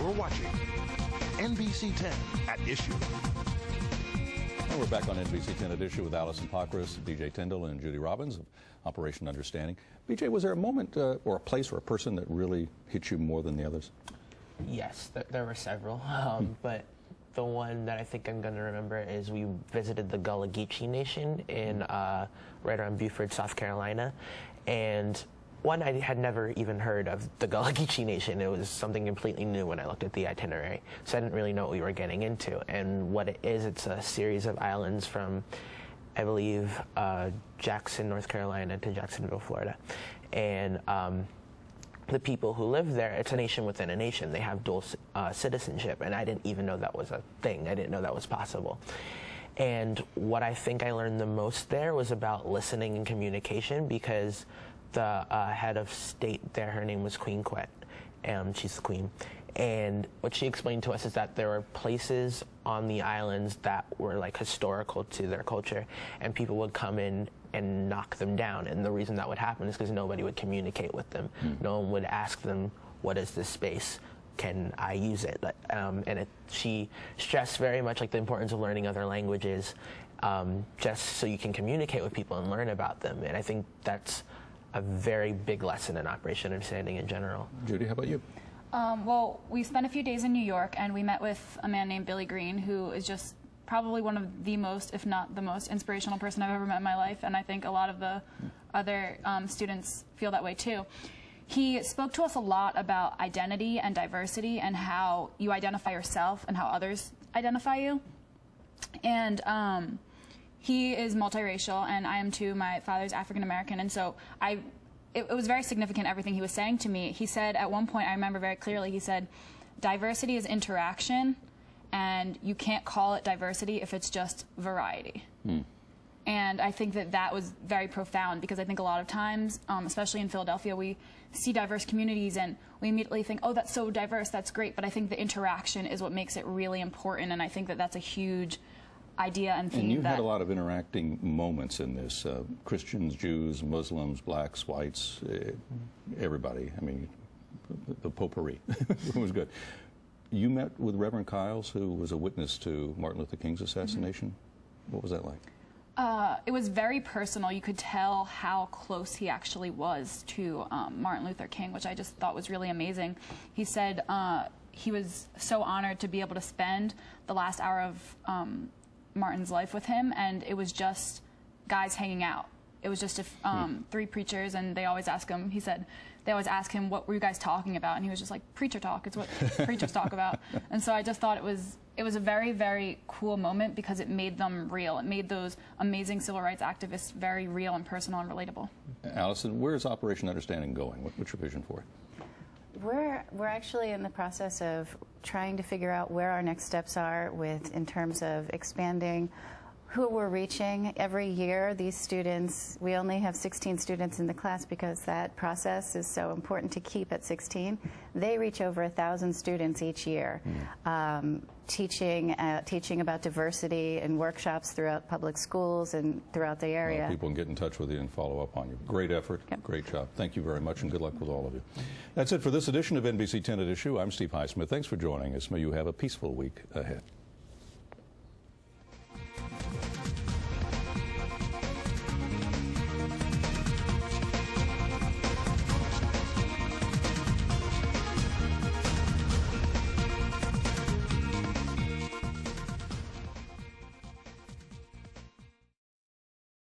You're watching NBC 10 at Issue. And we're back on NBC 10 at Issue with Allison Pockris, DJ Tyndall, and Judy Robbins of Operation Understanding. BJ, was there a moment or a place or a person that really hit you more than the others? Yes, there were several, but the one that I think I'm going to remember is we visited the Gullah Geechee Nation in right around Beaufort, South Carolina, and one, I had never even heard of the Gullah Geechee Nation. It was something completely new when I looked at the itinerary, so I didn't really know what we were getting into. And what it is, it's a series of islands from, I believe, Jackson, North Carolina to Jacksonville, Florida. And the people who live there, it's a nation within a nation. They have dual citizenship, and I didn't even know that was a thing. I didn't know that was possible. And what I think I learned the most there was about listening and communication, because the head of state there, her name was Queen Quet, and she's the queen. And what she explained to us is that there were places on the islands that were like historical to their culture, and people would come in and knock them down. And the reason that would happen is because nobody would communicate with them. No one would ask them, what is this space? Can I use it? She stressed very much like the importance of learning other languages, just so you can communicate with people and learn about them. And I think that's a very big lesson in Operation Understanding in general. Judy, how about you? Well, we spent a few days in New York, and we met with a man named Billy Green, who is just probably one of the most, if not the most, inspirational person I've ever met in my life, and I think a lot of the other students feel that way too. He spoke to us a lot about identity and diversity and how you identify yourself and how others identify you. And he is multiracial, and I am too. My father's African American, and so it was very significant, everything he was saying to me. He said at one point, I remember very clearly, he said, diversity is interaction, and you can't call it diversity if it's just variety. And I think that that was very profound, because I think a lot of times, especially in Philadelphia, we see diverse communities and we immediately think, oh, that's so diverse, that's great. But I think the interaction is what makes it really important, and I think that that's a huge idea and theme. And you had a lot of interacting moments in this. Christians, Jews, Muslims, blacks, whites, everybody. I mean, the potpourri. It was good. You met with Reverend Kiles, who was a witness to Martin Luther King's assassination. What was that like? It was very personal. You could tell how close he actually was to Martin Luther King, which I just thought was really amazing. He said he was so honored to be able to spend the last hour of Martin's life with him, and it was just guys hanging out. It was just three preachers, and they always ask him, he said, they always ask him, what were you guys talking about? And he was just like, preacher talk, it's what preachers talk about. And so I just thought it was a very, very cool moment, because it made them real. It made those amazing civil rights activists very real and personal and relatable. Allison, where is Operation Understanding going? What's your vision for it? We're actually in the process of trying to figure out where our next steps are in terms of expanding who we're reaching. Every year, these students, we only have 16 students in the class because that process is so important to keep at 16. They reach over 1,000 students each year, teaching about diversity in workshops throughout public schools and throughout the area. Well, people can get in touch with you and follow up on you. Great effort. Yep. Great job. Thank you very much, and good luck with all of you. That's it for this edition of NBC 10 at Issue. I'm Steve Highsmith. Thanks for joining us. May you have a peaceful week ahead.